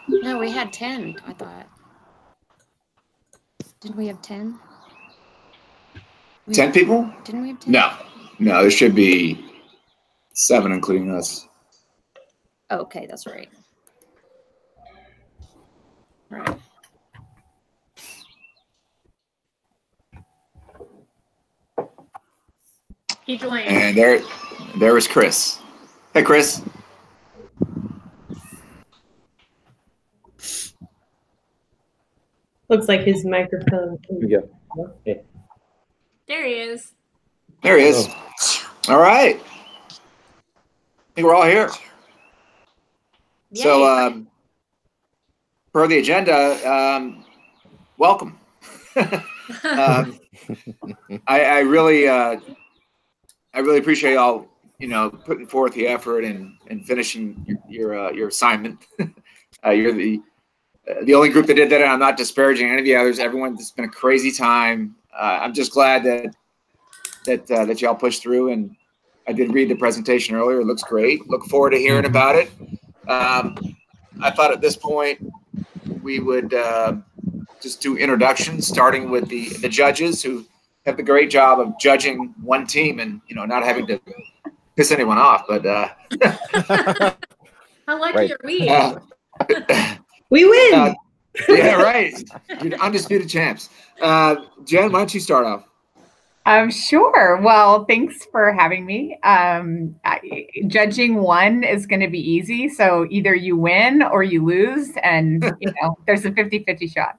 No, we had 10, I thought. Didn't we have 10? 10 people? Didn't we have 10? No, there should be 7, including us. Oh, okay, that's right. Right. He joined. And there was Chris. Hey, Chris. Looks like his microphone. Yeah. Okay. There he is. There he is. All right. I think we're all here. Yay. So, per the agenda, welcome. I really appreciate y'all, putting forth the effort and finishing your assignment. You're the only group that did that, and I'm not disparaging any of the others. Everyone, it's been a crazy time. I'm just glad that y'all pushed through, and I did read the presentation earlier. It looks great. Look forward to hearing about it. I thought at this point we would just do introductions, starting with the judges who have the great job of judging one team and not having to piss anyone off. But How lucky are we? We win. Yeah, right. You're undisputed champs. Jen, why don't you start off? Sure. Well, thanks for having me. Judging one is going to be easy. So either you win or you lose. And, there's a 50-50 shot.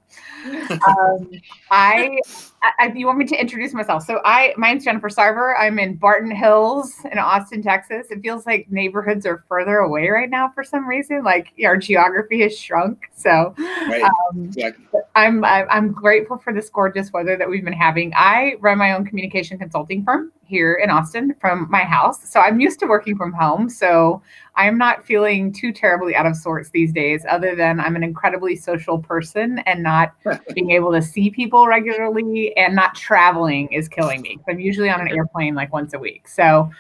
You want me to introduce myself? So my name's Jennifer Sarver. I'm in Barton Hills in Austin, Texas. It feels like neighborhoods are further away right now for some reason. Like our geography has shrunk. So right. Exactly. I'm grateful for this gorgeous weather that we've been having. I run my own communication consulting firm here in Austin from my house. So I'm used to working from home. So I'm not feeling too terribly out of sorts these days, other than I'm an incredibly social person, and not being able to see people regularly and not traveling is killing me. I'm usually on an airplane like once a week. So,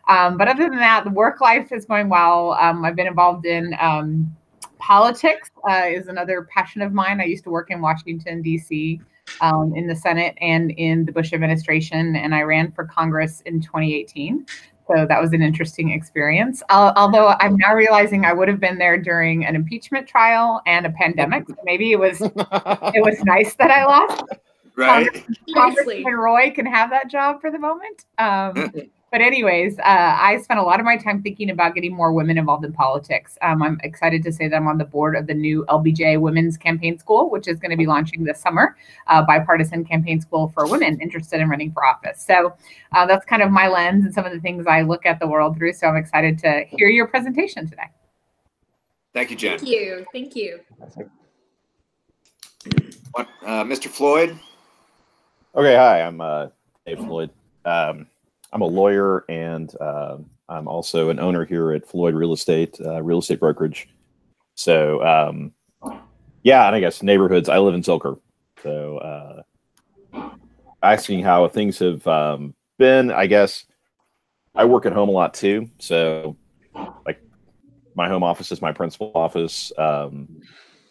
but other than that, the work life is going well. I've been involved in politics is another passion of mine. I used to work in Washington, D.C., in the Senate and in the Bush administration, and I ran for Congress in 2018. So that was an interesting experience. Although I'm now realizing I would have been there during an impeachment trial and a pandemic. So maybe it was nice that I lost. Right. Congressman Roy can have that job for the moment. But anyways, I spent a lot of my time thinking about getting more women involved in politics. I'm excited to say that I'm on the board of the new LBJ Women's Campaign School, which is going to be launching this summer, bipartisan campaign school for women interested in running for office. So that's kind of my lens and some of the things I look at the world through. So I'm excited to hear your presentation today. Thank you, Jen. Thank you. Mr. Floyd? Okay, hi, I'm Dave Floyd. I'm a lawyer, and I'm also an owner here at Floyd Real Estate Brokerage. So, yeah, and I guess neighborhoods. I live in Zilker. So, asking how things have been, I guess I work at home a lot too. So, like, my home office is my principal office.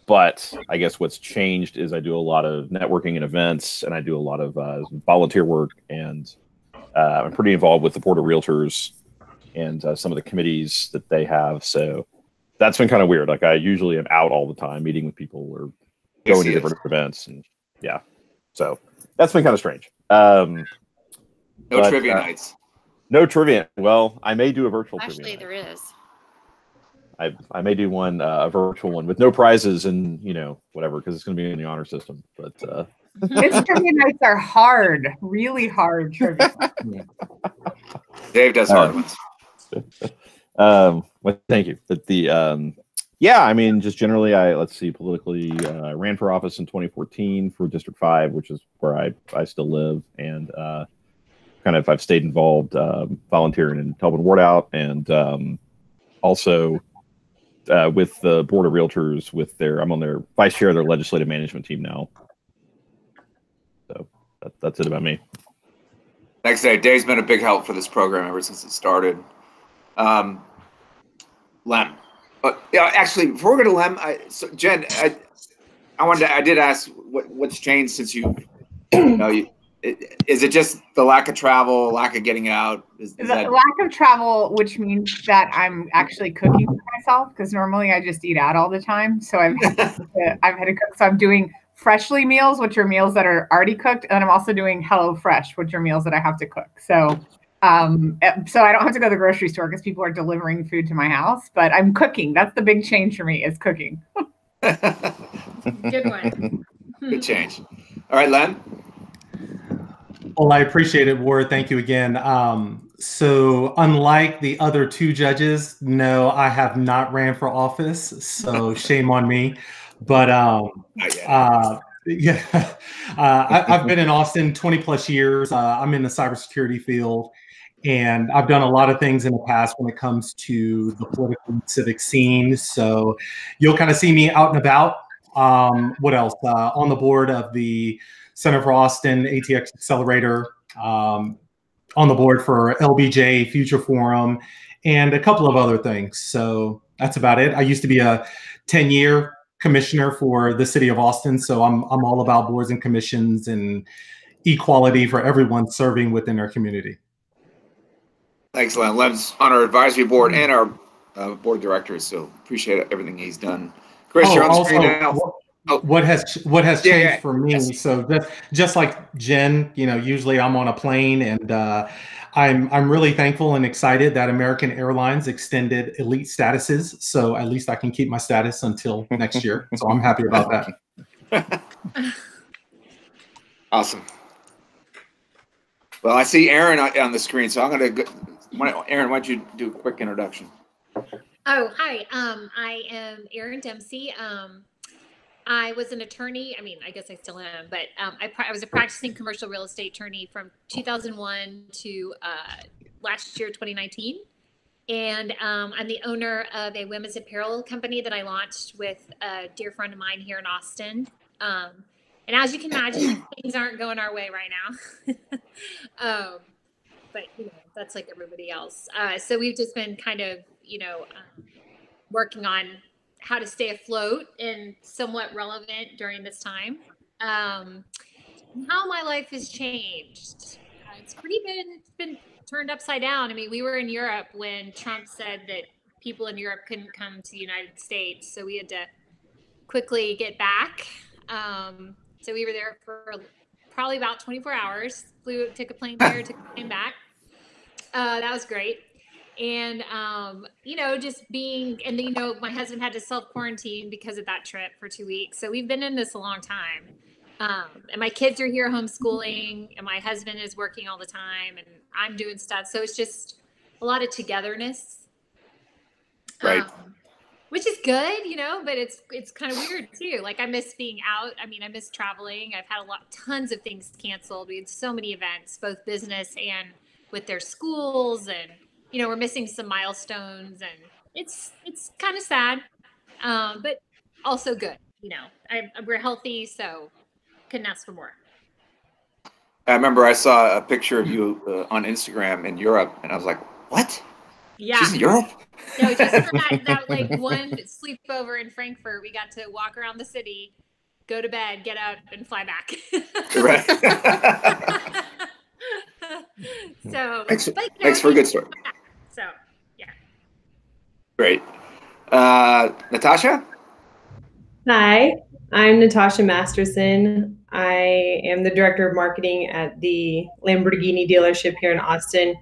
But I guess what's changed is I do a lot of networking and events, and I do a lot of volunteer work, and I'm pretty involved with the Board of Realtors and some of the committees that they have. So that's been kind of weird. Like I usually am out all the time meeting with people or going to different events. And yeah, so that's been kind of strange. No trivia nights. No trivia. Well, I may do a virtual trivia Actually, night. there is. I may do one, a virtual one with no prizes and, whatever, because it's going to be in the honor system. But His trivia nights are hard, really hard trivia. Dave does hard ones. Well, thank you. But yeah, I mean, just generally, politically, I ran for office in 2014 for District 5, which is where I still live, and I've stayed involved, volunteering and helping ward out, and also with the Board of Realtors, I'm on their vice chair of their legislative management team now. So that's it about me. Thanks, Dave. Dave's been a big help for this program ever since it started. Lem. Yeah, actually, before we go to Lem, Jen, I did ask what's changed since you know, is it just the lack of travel, lack of getting out? Is The that lack of travel, which means that I'm actually cooking for myself, because normally I just eat out all the time. So I've had to cook. So I'm doing freshly meals, which are meals that are already cooked, and I'm also doing Hello Fresh, which are meals that I have to cook. So so I don't have to go to the grocery store because people are delivering food to my house, but I'm cooking. That's the big change for me, is cooking. Good one. good change? All right, Len. Well, I appreciate it, Ward. Thank you again. So unlike the other two judges, no, I have not ran for office, so shame on me. But yeah, I've been in Austin 20 plus years. I'm in the cybersecurity field, and I've done a lot of things in the past when it comes to the political and civic scene. So you'll kind of see me out and about. What else? On the board of the Center for Austin, ATXelerator, on the board for LBJ, Future Forum, and a couple of other things. So that's about it. I used to be a 10-year commissioner for the city of Austin. So I'm all about boards and commissions and equality for everyone serving within our community. Thanks, Len. Lem's on our advisory board and our board of directors, so appreciate everything he's done. Chris, you're on the screen now. What has changed for me? Yes. So just like Jen, usually I'm on a plane, and I'm really thankful and excited that American Airlines extended elite statuses. So at least I can keep my status until next year. So I'm happy about that. Awesome. Well, I see Erin on the screen, so I'm going to go. Erin, why don't you do a quick introduction? Oh, hi. I am Erin Dempsey. I was an attorney. I mean, I guess I still am, but I was a practicing commercial real estate attorney from 2001 to last year, 2019. And I'm the owner of a women's apparel company that I launched with a dear friend of mine here in Austin. And as you can imagine, things aren't going our way right now. But, that's like everybody else. So we've just been kind of, working on how to stay afloat and somewhat relevant during this time. How my life has changed. It's pretty been turned upside down. I mean, we were in Europe when Trump said that people in Europe couldn't come to the United States. So we had to quickly get back. So we were there for probably about 24 hours. Took a plane there, took a plane back. That was great. And, just being, and my husband had to self-quarantine because of that trip for 2 weeks. So we've been in this a long time. And my kids are here homeschooling, and my husband is working all the time, and I'm doing stuff. So it's just a lot of togetherness. Right. Which is good, but it's kind of weird too. Like, I miss being out. I mean, I miss traveling. I've had tons of things canceled. We had so many events, both business and with their schools, and we're missing some milestones, and it's kind of sad, but also good. We're healthy, so couldn't ask for more. I remember I saw a picture of you on Instagram in Europe, and I was like, "What? Yeah, she's in Europe?" No, just for that like one sleepover in Frankfurt, we got to walk around the city, go to bed, get up, and fly back. Right. So thanks for a good story. So yeah. Great. Natasha? Hi, I'm Natasha Masterson. I am the director of marketing at the Lamborghini dealership here in Austin.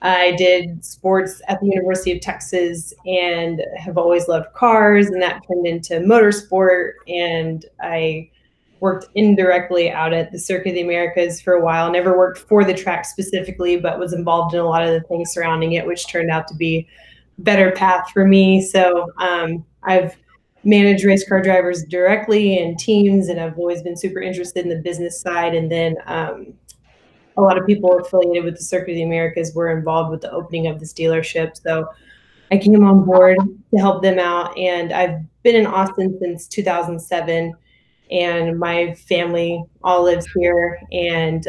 I did sports at the University of Texas and have always loved cars, and that turned into motorsport. And I worked indirectly out at the Circuit of the Americas for a while. Never worked for the track specifically, but was involved in a lot of the things surrounding it, which turned out to be a better path for me. So I've managed race car drivers directly and teams, and I've always been super interested in the business side. And then a lot of people affiliated with the Circuit of the Americas were involved with the opening of this dealership. So I came on board to help them out. And I've been in Austin since 2007. And my family all lives here. And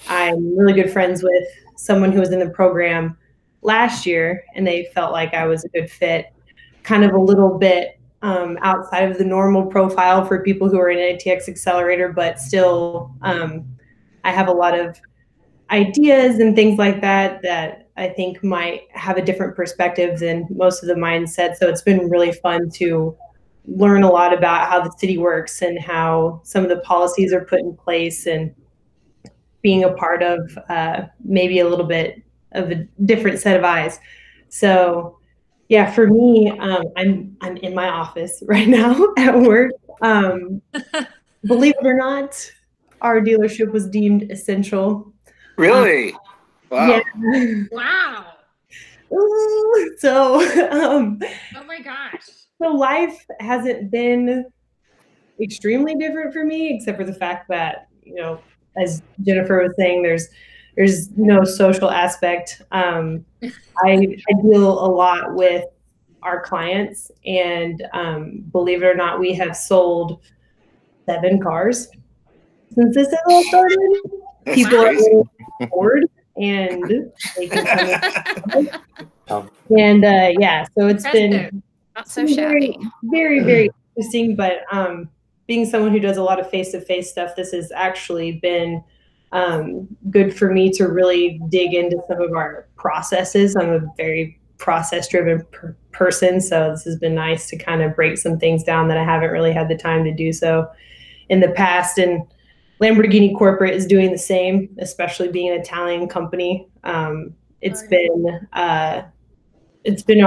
I'm really good friends with someone who was in the program last year, and they felt like I was a good fit kind of a little bit outside of the normal profile for people who are in ATXelerator, but still I have a lot of ideas and things like that that I think might have a different perspective than most of the mindset. So it's been really fun to learn a lot about how the city works and how some of the policies are put in place, and being a part of maybe a little bit of a different set of eyes. So yeah, for me, I'm in my office right now at work. Believe it or not, our dealership was deemed essential. Really? Wow. Yeah. Wow. Ooh, so Oh my gosh. so life hasn't been extremely different for me, except for the fact that, you know, as Jennifer was saying, there's no social aspect. I deal a lot with our clients, and believe it or not, we have sold 7 cars since this has all started. That's People crazy. are bored, and they can come and yeah, so it's been Not so shabby. very, very interesting. But being someone who does a lot of face-to-face stuff, this has actually been good for me to really dig into some of our processes. I'm a very process-driven person, so this has been nice to kind of break some things down that I haven't really had the time to do so in the past. And Lamborghini Corporate is doing the same, especially being an Italian company. It's been a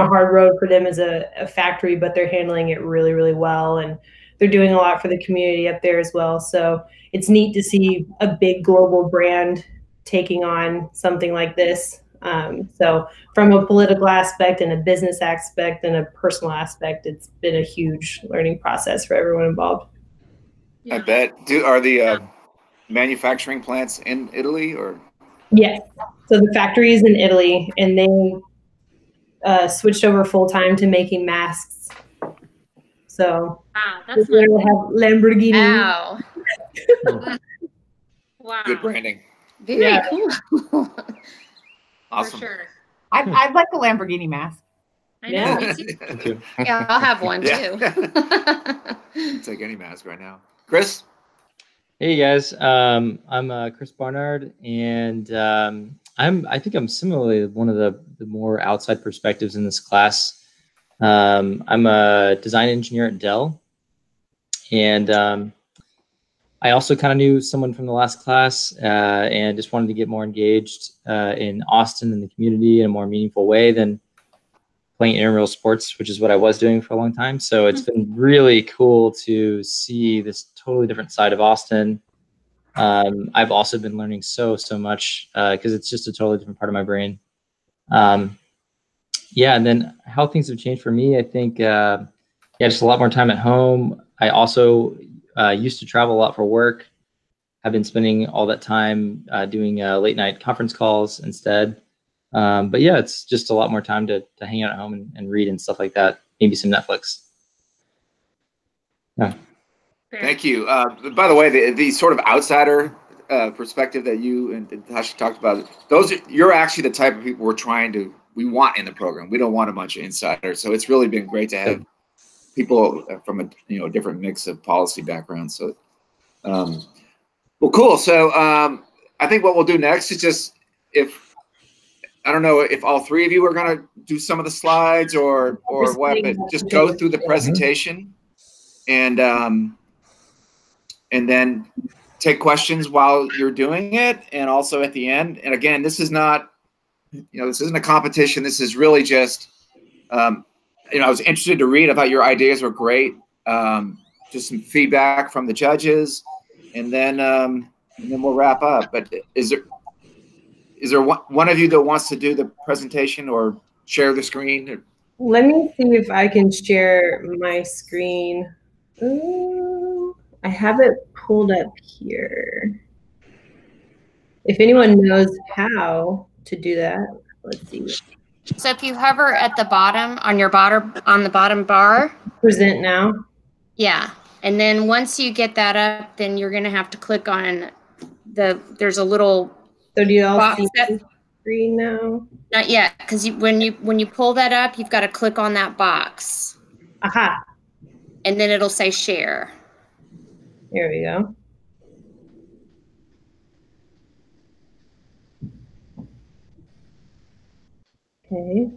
hard road for them as a factory, but they're handling it really, really well, and they're doing a lot for the community up there as well. So it's neat to see a big global brand taking on something like this. So from a political aspect and a business aspect and a personal aspect, it's been a huge learning process for everyone involved. I bet. Are the manufacturing plants in Italy or? Yes. So the factory is in Italy, and they switched over full time to making masks. So Wow, that's we're nice. gonna have Lamborghini. Wow. Wow. Good branding. Very Yeah. cool. Awesome. For sure. I'd like a Lamborghini mask. I know. Yeah. Me too. Yeah, I'll have one Yeah. too. Take any mask right now. Chris? Hey guys, I'm Chris Barnard, and I think I'm similarly one of the more outside perspectives in this class. I'm a design engineer at Dell, and I also kind of knew someone from the last class, and just wanted to get more engaged in Austin and the community in a more meaningful way than playing intramural sports, which is what I was doing for a long time. So it's been really cool to see this totally different side of Austin. I've also been learning so much because it's just a totally different part of my brain. Yeah, and then how things have changed for me, I think, just a lot more time at home. I also used to travel a lot for work. I've been spending all that time doing late night conference calls instead. But yeah, it's just a lot more time to hang out at home and read and stuff like that. Maybe some Netflix. Yeah. Thank you. By the way, the sort of outsider perspective that you and Natasha talked about, you're actually the type of people we want in the program. We don't want a bunch of insiders. So it's really been great to have people from a different mix of policy backgrounds. So, well, cool. So I think what we'll do next is just I don't know if all 3 of you are going to do some of the slides or what, but just go through the presentation and then take questions while you're doing it, and also at the end. And again, this is not, this isn't a competition. This is really just, I was interested to read. I thought your ideas were great. Just some feedback from the judges, and then we'll wrap up. But is there one of you that wants to do the presentation or share the screen? Let me see if I can share my screen. Ooh, I have it pulled up here. If anyone knows how to do that, let's see. So if you hover at the bottom on the bottom bar, Present now. yeah, and then once you get that up, then you're gonna have to click on there's a little So do you all box see? that, screen now? Not yet, because when you pull that up, you've got to click on that box. Aha. And then it'll say share. There we go. Okay.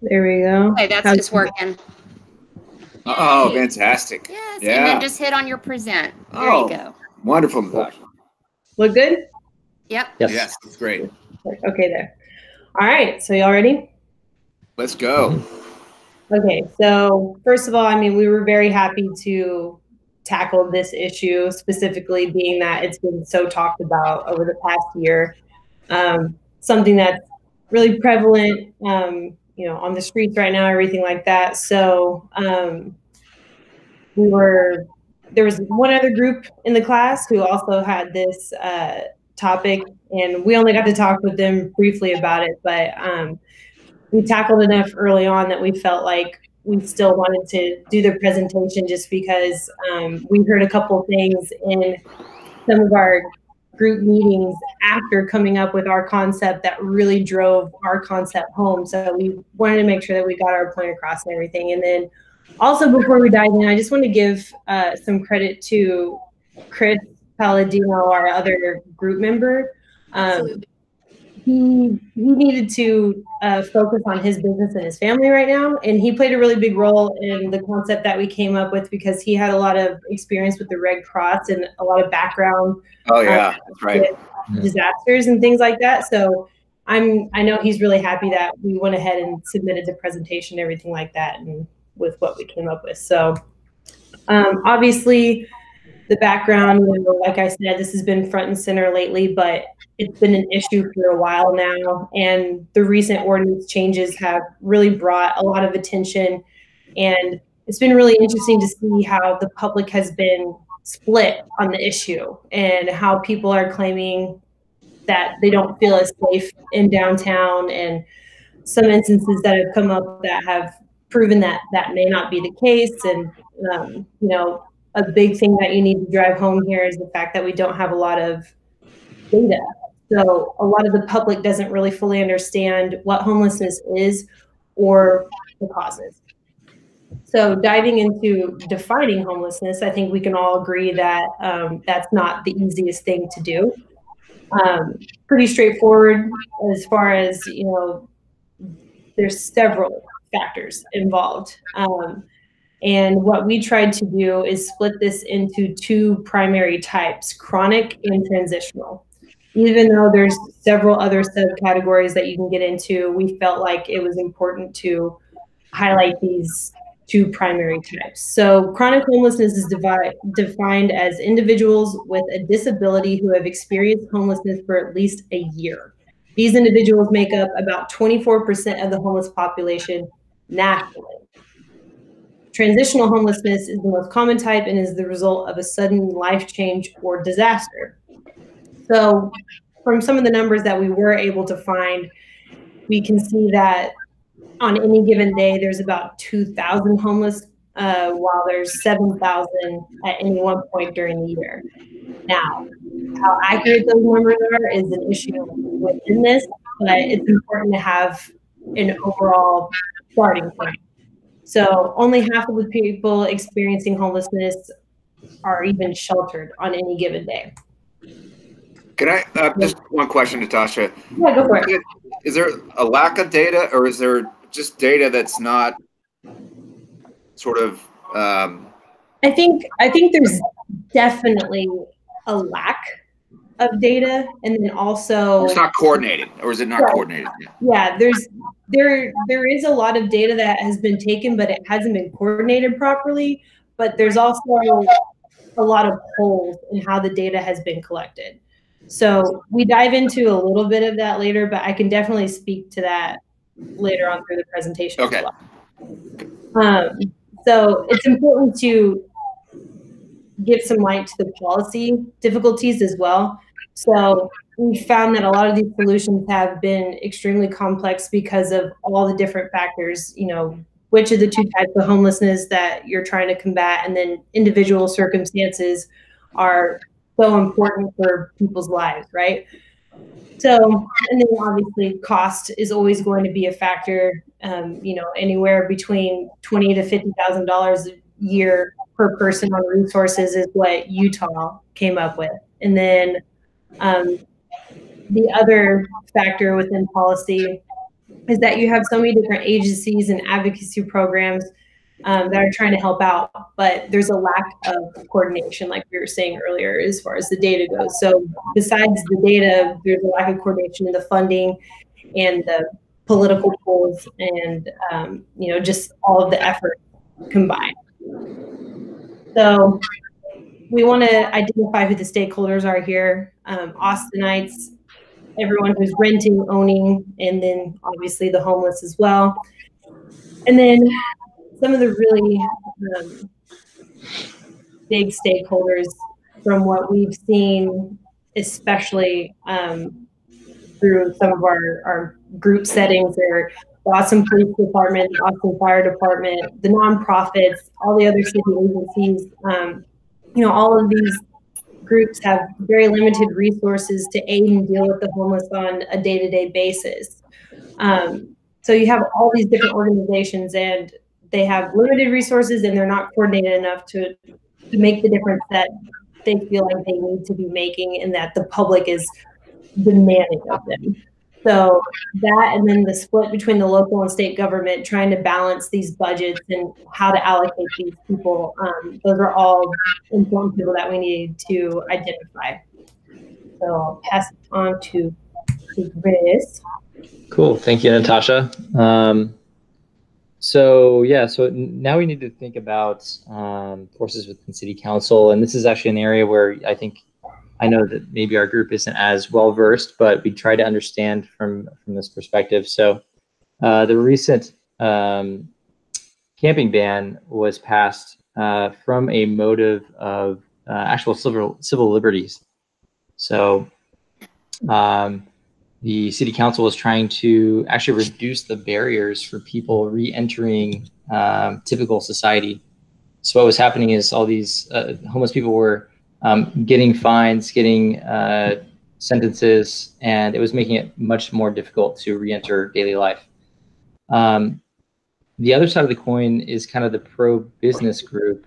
There we go. Okay, it's working. Oh, fantastic. Yes, Yeah. and then just hit on your present. There you go. Wonderful, Natasha. Look good? Yep. Yes, that's great. Okay, there. All right, so y'all ready? Let's go. Okay, so first of all, I mean, we were very happy to tackle this issue, specifically being that it's been so talked about over the past year. Something that's really prevalent, you know, on the streets right now, everything like that. So there was one other group in the class who also had this topic, and we only got to talk with them briefly about it, but we tackled enough early on that we felt like we still wanted to do the presentation, just because we heard a couple of things in some of our group meetings after coming up with our concept that really drove our concept home. So we wanted to make sure that we got our point across and everything. And then also, before we dive in, I just want to give some credit to Chris Paladino, our other group member. He needed to focus on his business and his family right now, and he played a really big role in the concept that we came up with, because he had a lot of experience with the Red Cross and a lot of background. Oh yeah, that's right. Disasters and things like that. So I know he's really happy that we went ahead and submitted the presentation, everything like that, and with what we came up with. So obviously the background, you know, like I said, this has been front and center lately, but it's been an issue for a while now, and the recent ordinance changes have really brought a lot of attention, and it's been really interesting to see how the public has been split on the issue, and how people are claiming that they don't feel as safe in downtown, and some instances that have come up that have proven that that may not be the case. And you know, a big thing that you need to drive home here is the fact that we don't have a lot of data. So a lot of the public doesn't really fully understand what homelessness is or the causes. So diving into defining homelessness, I think we can all agree that that's not the easiest thing to do. Pretty straightforward as far as, you know, there's several factors involved. And what we tried to do is split this into two primary types, chronic and transitional. Even though there's several other subcategories that you can get into, we felt like it was important to highlight these two primary types. So chronic homelessness is defined as individuals with a disability who have experienced homelessness for at least a year. These individuals make up about 24% of the homeless population nationally. Transitional homelessness is the most common type and is the result of a sudden life change or disaster. So from some of the numbers that we were able to find, we can see that on any given day, there's about 2,000 homeless, while there's 7,000 at any one point during the year. Now, how accurate those numbers are is an issue within this, but it's important to have an overall starting point. So only half of the people experiencing homelessness are even sheltered on any given day. Can I just one question, Natasha? Yeah, go for it. Is there a lack of data, or is there just data that's not sort of? I think there's definitely a lack of data, and then also it's not coordinated, or is it not coordinated? Yeah, there is a lot of data that has been taken, but it hasn't been coordinated properly. But there's also a lot of holes in how the data has been collected. So we dive into a little bit of that later, but I can definitely speak to that later on through the presentation. Okay. As well. So it's important to give some light to the policy difficulties as well. So we found that a lot of these solutions have been extremely complex because of all the different factors, you know, which of the two types of homelessness that you're trying to combat, and then individual circumstances are so important for people's lives, right? So, and then obviously cost is always going to be a factor. You know, anywhere between $20,000 to $50,000 a year per person on resources is what Utah came up with. And then the other factor within policy is that you have so many different agencies and advocacy programs that are trying to help out, but there's a lack of coordination, like we were saying earlier, as far as the data goes. So besides the data, there's a lack of coordination in the funding and the political pools and, you know, just all of the effort combined. So we want to identify who the stakeholders are here. Austinites, everyone who's renting, owning, and then obviously the homeless as well. And then some of the really big stakeholders from what we've seen, especially through some of our group settings, are the Austin Police Department, the Austin Fire Department, the nonprofits, all the other city agencies. You know, all of these groups have very limited resources to aid and deal with the homeless on a day-to-day basis. So you have all these different organizations, and they have limited resources, and they're not coordinated enough to make the difference that they feel like they need to be making and that the public is demanding of them. So that, and then the split between the local and state government, trying to balance these budgets and how to allocate these people, those are all important people that we need to identify. So I'll pass it on to Chris. Cool. Thank you, Natasha. So now we need to think about forces within city council. And this is actually an area where I know that maybe our group isn't as well versed, but we try to understand from this perspective. So the recent camping ban was passed from a motive of actual civil liberties. So the city council was trying to actually reduce the barriers for people re-entering typical society. So what was happening is all these homeless people were getting fines, getting sentences, and it was making it much more difficult to re-enter daily life. The other side of the coin is kind of the pro-business group.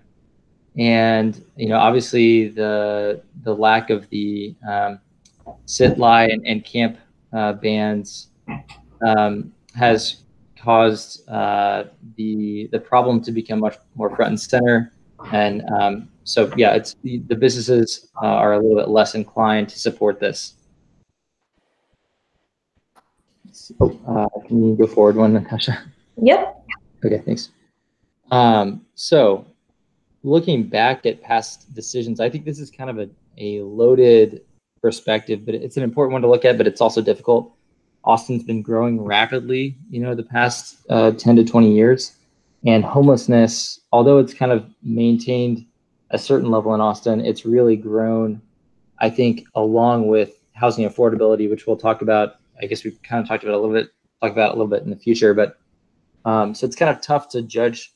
And, you know, obviously the lack of the sit, lie, and camp bans has caused the problem to become much more front and center. And so, yeah, it's the businesses are a little bit less inclined to support this. Can you go forward one, Natasha? Yep. Okay, thanks. So looking back at past decisions, I think this is kind of a loaded perspective, but it's an important one to look at, but it's also difficult. Austin's been growing rapidly, you know, the past 10 to 20 years. And homelessness, although it's kind of maintained a certain level in Austin, it's really grown, I think, along with housing affordability, which we'll talk about. I guess we've kind of talked about a little bit in the future, but so it's kind of tough to judge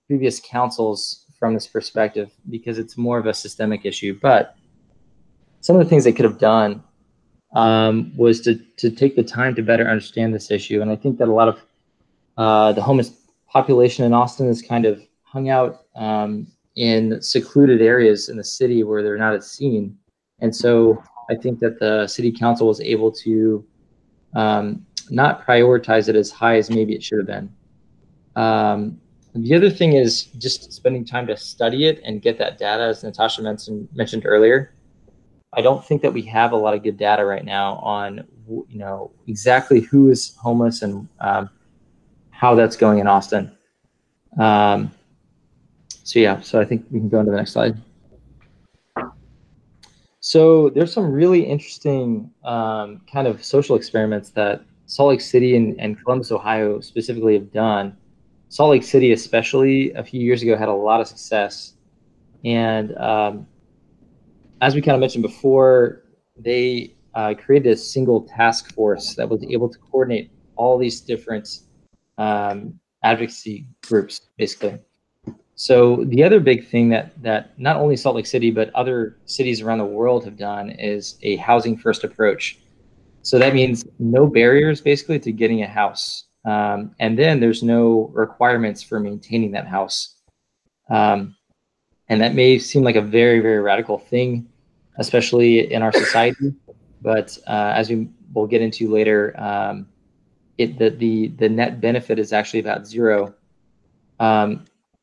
previous councils from this perspective because it's more of a systemic issue. But some of the things they could have done was to take the time to better understand this issue. And I think that a lot of the homeless population in Austin is kind of hung out in secluded areas in the city where they're not as seen. And so I think that the city council was able to not prioritize it as high as maybe it should have been. The other thing is just spending time to study it and get that data, as Natasha mentioned earlier. I don't think that we have a lot of good data right now on, you know, exactly who is homeless and how that's going in Austin. So I think we can go on to the next slide. So there's some really interesting kind of social experiments that Salt Lake City and Columbus, Ohio specifically have done. Salt Lake City especially a few years ago had a lot of success. And as we kind of mentioned before, they created a single task force that was able to coordinate all these different advocacy groups, basically. So the other big thing that not only Salt Lake City, but other cities around the world have done is a housing first approach. So that means no barriers basically to getting a house. And then there's no requirements for maintaining that house. And that may seem like a very, very radical thing, especially in our society. But as we will get into later, the net benefit is actually about zero.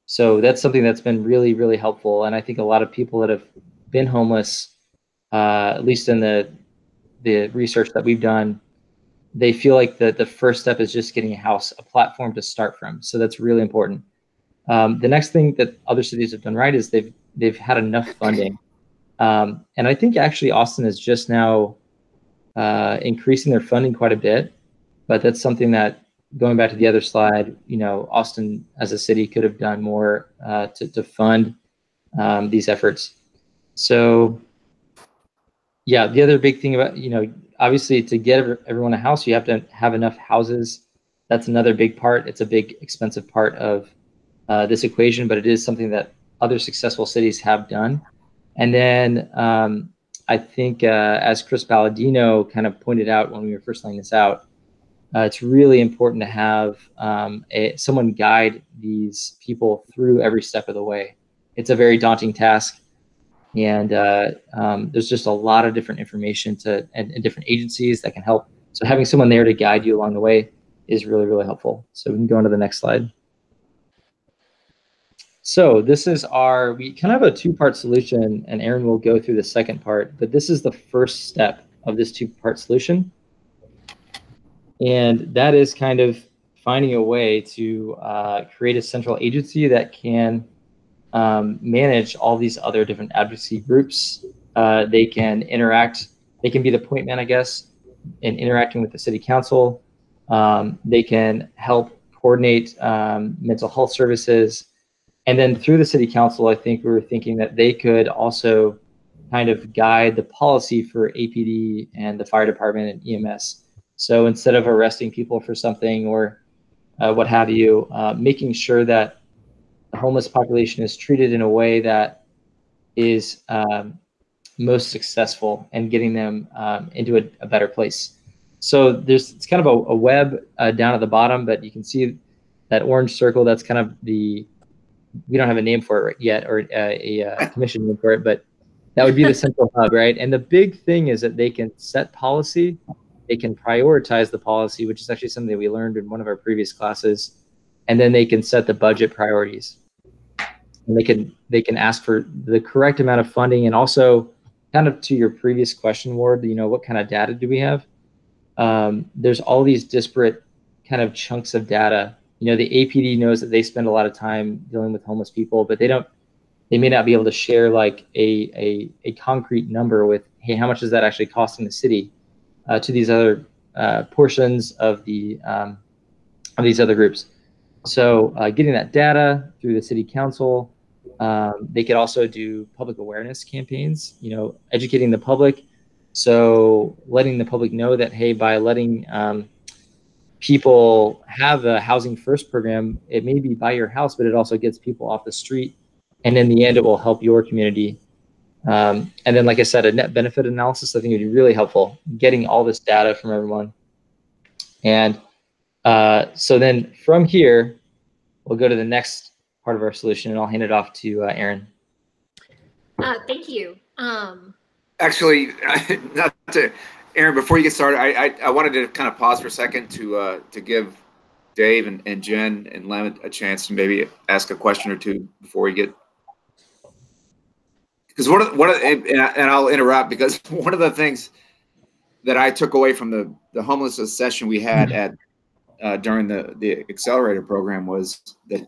So that's something that's been really, really helpful. And I think a lot of people that have been homeless, at least in the research that we've done, they feel like the first step is just getting a house, a platform to start from. So that's really important. The next thing that other cities have done right is they've had enough funding. And I think actually Austin is just now increasing their funding quite a bit, but that's something that, going back to the other slide, Austin as a city could have done more to fund these efforts. So yeah, the other big thing about, obviously to get everyone a house, you have to have enough houses. That's another big part. It's a big expensive part of this equation, but it is something that other successful cities have done. And then I think as Chris Paladino kind of pointed out when we were first laying this out, it's really important to have someone guide these people through every step of the way. It's a very daunting task, and there's just a lot of different information and different agencies that can help. So having someone there to guide you along the way is really, really helpful. So we can go on to the next slide. So this is we kind of have a two-part solution, and Erin will go through the second part, but this is the first step of this two-part solution. And that is kind of finding a way to create a central agency that can manage all these other different advocacy groups. They can interact. They can be the point man, I guess, in interacting with the city council. They can help coordinate mental health services. And then through the city council, I think we were thinking that they could also kind of guide the policy for APD and the fire department and EMS. So instead of arresting people for something or what have you, making sure that the homeless population is treated in a way that is most successful and getting them into a better place. So it's kind of a web down at the bottom, but you can see that orange circle. That's kind of we don't have a name for it yet, or a commission name for it, but that would be the central hub, right? And the big thing is that they can set policy. They can prioritize the policy, which is actually something that we learned in one of our previous classes. And then they can set the budget priorities. And they can ask for the correct amount of funding. And also, kind of to your previous question, Ward, what kind of data do we have? There's all these disparate kind of chunks of data. The APD knows that they spend a lot of time dealing with homeless people, but they may not be able to share like a concrete number with, hey, how much is that actually costing the city? To these other portions of these other groups. So getting that data through the city council, they could also do public awareness campaigns, educating the public. So letting the public know that, hey, by letting people have a housing first program, it may be by your house, but it also gets people off the street. And in the end, it will help your community. And then, like I said, a net benefit analysis, I think would be really helpful, getting all this data from everyone. And so then from here, we'll go to the next part of our solution, and I'll hand it off to Erin. Thank you. Actually, not to Erin, before you get started, I wanted to kind of pause for a second to give Dave and Jen and Lem a chance to maybe ask a question or two before we get. Because and I'll interrupt, because one of the things that I took away from the homelessness session we had at during the Accelerator program was that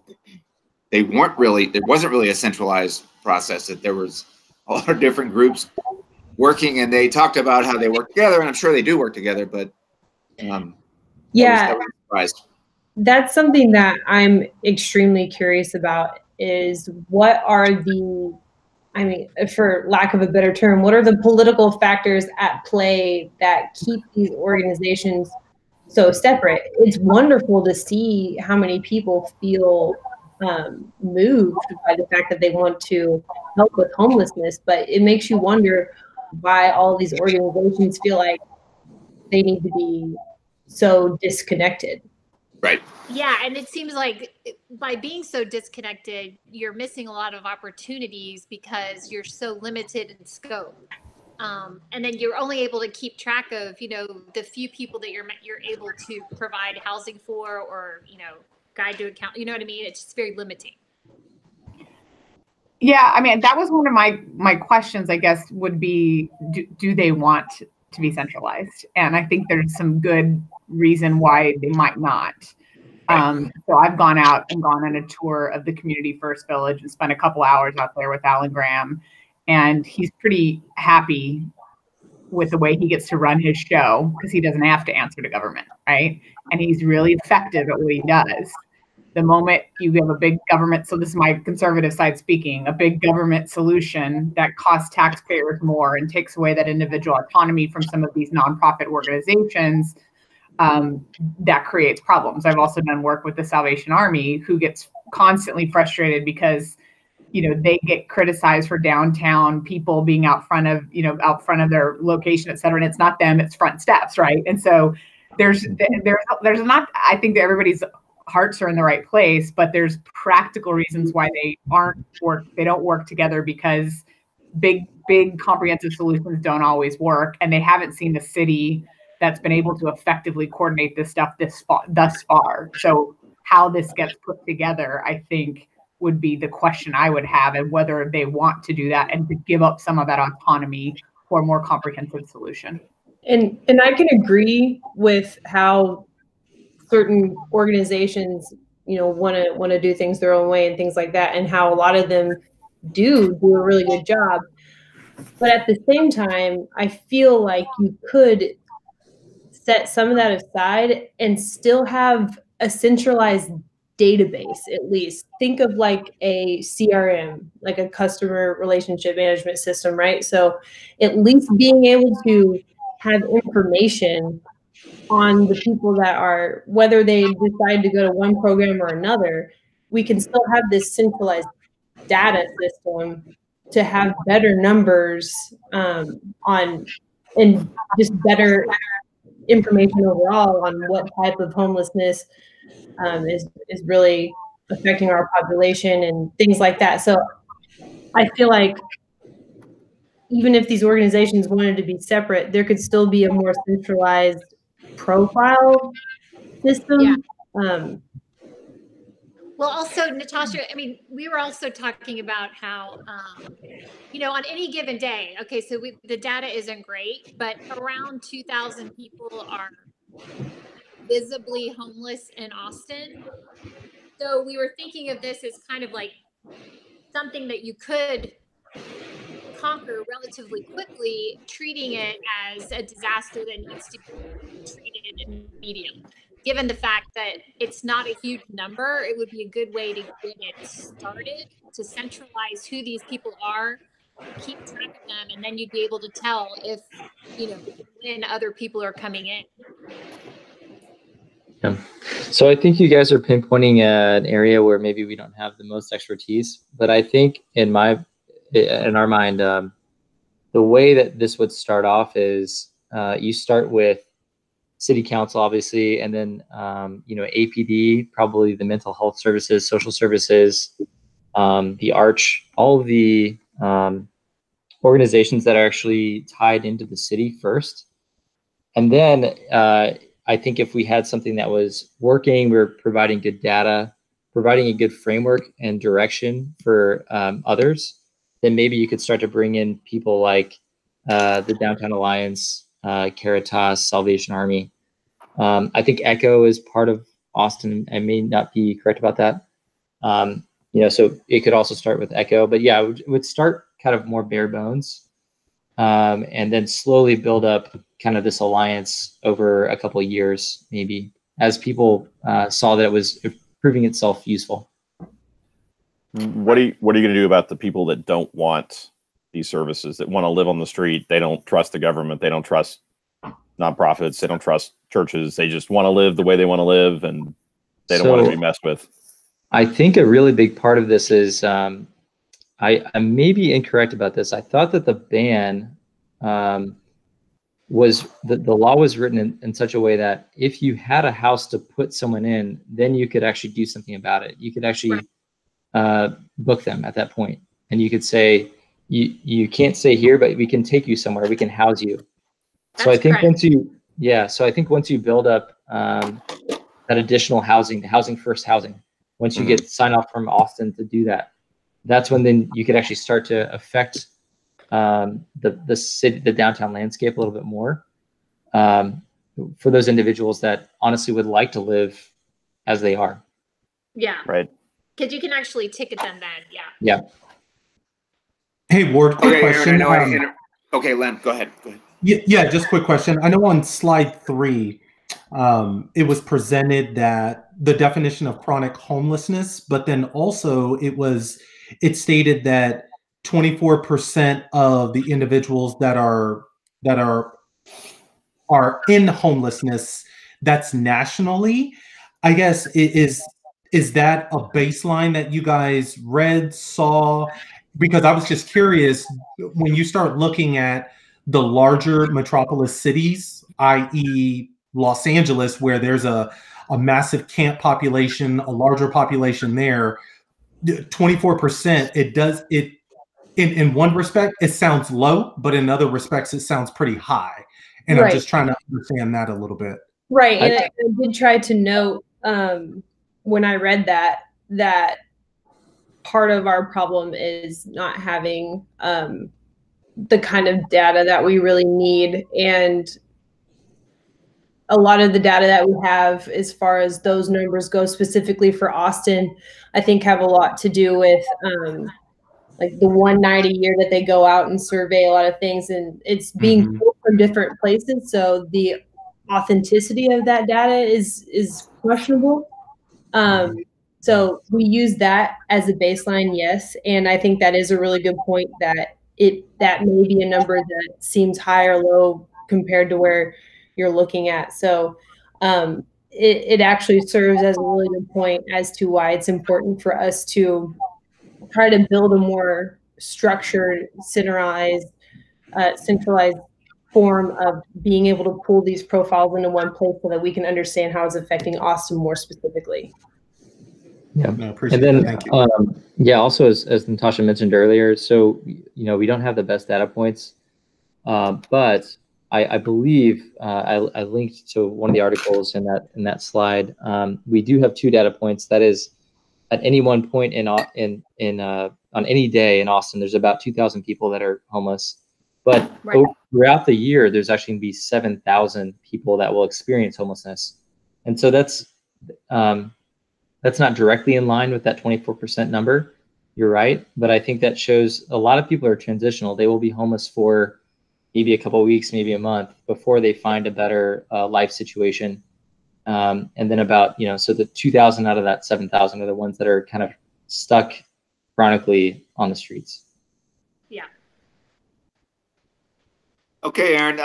there wasn't really a centralized process, that there was a lot of different groups working, and they talked about how they work together, and I'm sure they do work together, but yeah, I was surprised. That's something that I'm extremely curious about, is what are for lack of a better term, what are the political factors at play that keep these organizations so separate? It's wonderful to see how many people feel moved by the fact that they want to help with homelessness, but it makes you wonder why all these organizations feel like they need to be so disconnected. Right. Yeah, and it seems like by being so disconnected, you're missing a lot of opportunities because you're so limited in scope. And then you're only able to keep track of, you know, the few people that you're able to provide housing for, or, you know, guide to account. You know what I mean? It's just very limiting. Yeah, I mean, that was one of my questions, I guess, would be, do they want to be centralized? And I think there's some good reason why they might not. So I've gone out and gone on a tour of the Community First Village and spent a couple hours out there with Alan Graham, and he's pretty happy with the way he gets to run his show because he doesn't have to answer to government, right? And he's really effective at what he does. The moment you give a big government, so this is my conservative side speaking, a big government solution that costs taxpayers more and takes away that individual autonomy from some of these nonprofit organizations, that creates problems. I've also done work with the Salvation Army, who gets constantly frustrated because, you know, they get criticized for downtown people being out front of their location, et cetera. And it's not them, it's front steps, right? And so there's not, I think that everybody's hearts are in the right place, but there's practical reasons why they don't work together, because big comprehensive solutions don't always work, and they haven't seen the city that's been able to effectively coordinate this stuff thus far. So how this gets put together, I think, would be the question I would have, and whether they want to do that and to give up some of that autonomy for a more comprehensive solution. And I can agree with how certain organizations, you know, want to do things their own way and things like that, and how a lot of them do a really good job. But at the same time, I feel like you could set some of that aside and still have a centralized database. At least think of like a CRM, like a customer relationship management system, right? So at least being able to have information on the people that are, whether they decide to go to one program or another, we can still have this centralized data system to have better numbers on, and just better information overall on what type of homelessness is really affecting our population and things like that. So I feel like even if these organizations wanted to be separate, there could still be a more centralized profile system. Yeah. Well, also, Natasha, I mean, we were also talking about how, you know, on any given day, okay, so the data isn't great, but around 2,000 people are visibly homeless in Austin. So we were thinking of this as kind of like something that you could conquer relatively quickly, treating it as a disaster that needs to be treated immediately. Given the fact that it's not a huge number, it would be a good way to get it started, to centralize who these people are, keep track of them, and then you'd be able to tell if, you know, when other people are coming in. Yeah. So I think you guys are pinpointing an area where maybe we don't have the most expertise, but I think in our mind, the way that this would start off is you start with city council, obviously, and then you know, APD, probably the mental health services, social services, the Arch, all of the organizations that are actually tied into the city first, and then I think if we had something that was working, we were providing good data, providing a good framework and direction for others, then maybe you could start to bring in people like the Downtown Alliance, Caritas, Salvation Army. I think ECHO is part of Austin. I may not be correct about that. You know, so it could also start with ECHO, but yeah, it would start kind of more bare bones, and then slowly build up kind of this alliance over a couple of years, maybe, as people saw that it was proving itself useful. What are you going to do about the people that don't want these services, that want to live on the street? They don't trust the government. They don't trust nonprofits. They don't trust churches. They just want to live the way they want to live, and they don't want to be messed with. I think a really big part of this is, I may be incorrect about this. I thought that the ban was the law was written in such a way that if you had a house to put someone in, then you could actually do something about it. You could actually book them at that point, and you could say, you can't stay here, but we can take you somewhere. We can house you. So I think once you build up that additional housing, the housing first housing, once you get sign off from Austin to do that, that's when then you could actually start to affect the city, the downtown landscape a little bit more for those individuals that honestly would like to live as they are. Yeah. Right. Because you can actually ticket them then. Yeah. Yeah. Hey, Ward, quick question. Aaron, okay, Lem, go ahead. Yeah, just quick question. I know on slide 3, it was presented that the definition of chronic homelessness, but then also it stated that 24% of the individuals that are in homelessness, that's nationally. I guess is that a baseline that you guys saw? Because I was just curious, when you start looking at the larger metropolis cities, i.e. Los Angeles, where there's a massive camp population, a larger population there, 24%, in one respect, it sounds low, but in other respects, it sounds pretty high. And I'm just trying to understand that a little bit. Right. And I did try to note when I read that part of our problem is not having the kind of data that we really need. And a lot of the data that we have as far as those numbers go, specifically for Austin, I think have a lot to do with like the one night a year that they go out and survey a lot of things, and it's being pulled from different places. So the authenticity of that data is questionable. So we use that as a baseline, yes. And I think that is a really good point that may be a number that seems high or low compared to where you're looking at. So it actually serves as a really good point as to why it's important for us to try to build a more structured, centralized form of being able to pull these profiles into one place so that we can understand how it's affecting Austin more specifically. Yeah, no, appreciate it. Thank you. Also, as Natasha mentioned earlier, so we don't have the best data points, but I believe I linked to one of the articles in that slide. We do have 2 data points. That is, at any one point on any day in Austin, there's about 2,000 people that are homeless. But throughout the year, there's actually going to be 7,000 people that will experience homelessness, and so that's not directly in line with that 24% number. You're right, but I think that shows a lot of people are transitional. They will be homeless for maybe a couple of weeks, maybe a month before they find a better life situation. And then so the 2,000 out of that 7,000 are the ones that are kind of stuck chronically on the streets. Yeah. Okay, Aaron,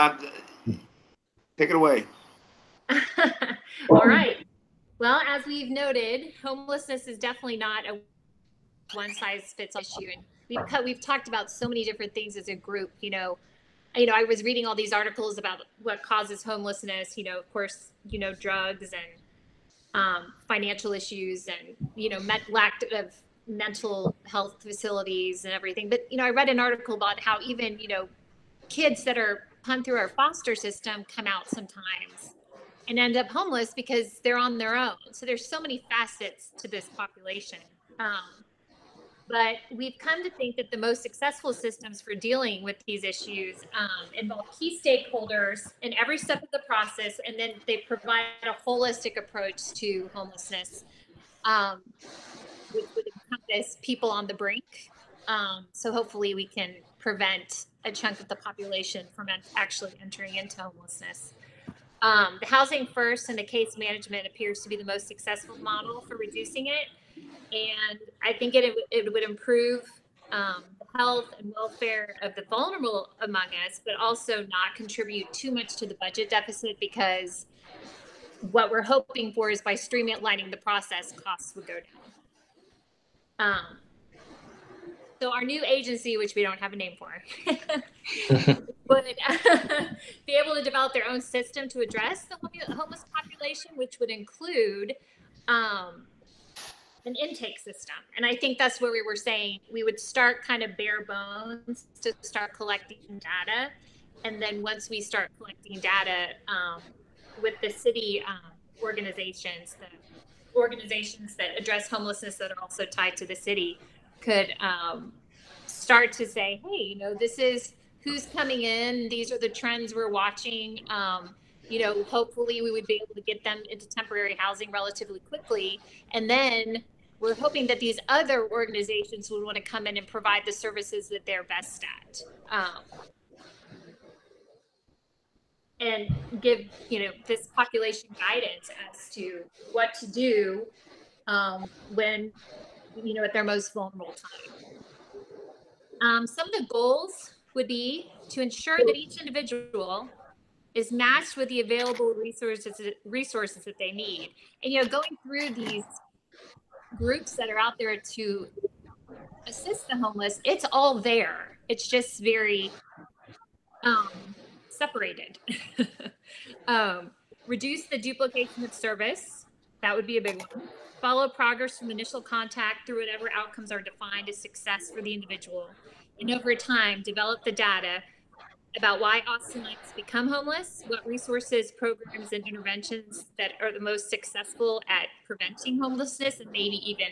take it away. All right. Well, as we've noted, homelessness is definitely not a one-size-fits-all issue, and we've talked about so many different things as a group. I was reading all these articles about what causes homelessness. Of course, drugs and financial issues, and lack of mental health facilities and everything. But I read an article about how even kids that are put through our foster system come out sometimes and end up homeless because they're on their own. So there's so many facets to this population. But we've come to think that the most successful systems for dealing with these issues involve key stakeholders in every step of the process, and then they provide a holistic approach to homelessness, which would encompass people on the brink. So hopefully we can prevent a chunk of the population from actually entering into homelessness. The housing first and the case management appears to be the most successful model for reducing it. And I think it would improve the health and welfare of the vulnerable among us, but also not contribute too much to the budget deficit, because what we're hoping for is by streamlining the process, costs would go down. So our new agency, which we don't have a name for, would be able to develop their own system to address the homeless population, which would include an intake system. And I think that's where we were saying we would start kind of bare bones to start collecting data. And then once we start collecting data with the city organizations, the organizations that address homelessness that are also tied to the city could start to say, hey, you know, this is who's coming in. These are the trends we're watching. You know, hopefully we would be able to get them into temporary housing relatively quickly. And then we're hoping that these other organizations would want to come in and provide the services that they're best at. And give, you know, this population guidance as to what to do when, you know, at their most vulnerable time. Some of the goals would be to ensure that each individual is matched with the available resources that they need. And, you know, going through these groups that are out there to assist the homeless, it's all there. It's just very separated. Reduce the duplication of service. That would be a big one. Follow progress from initial contact through whatever outcomes are defined as success for the individual. And over time, develop the data about why Austinites become homeless, what resources, programs, and interventions that are the most successful at preventing homelessness and maybe even,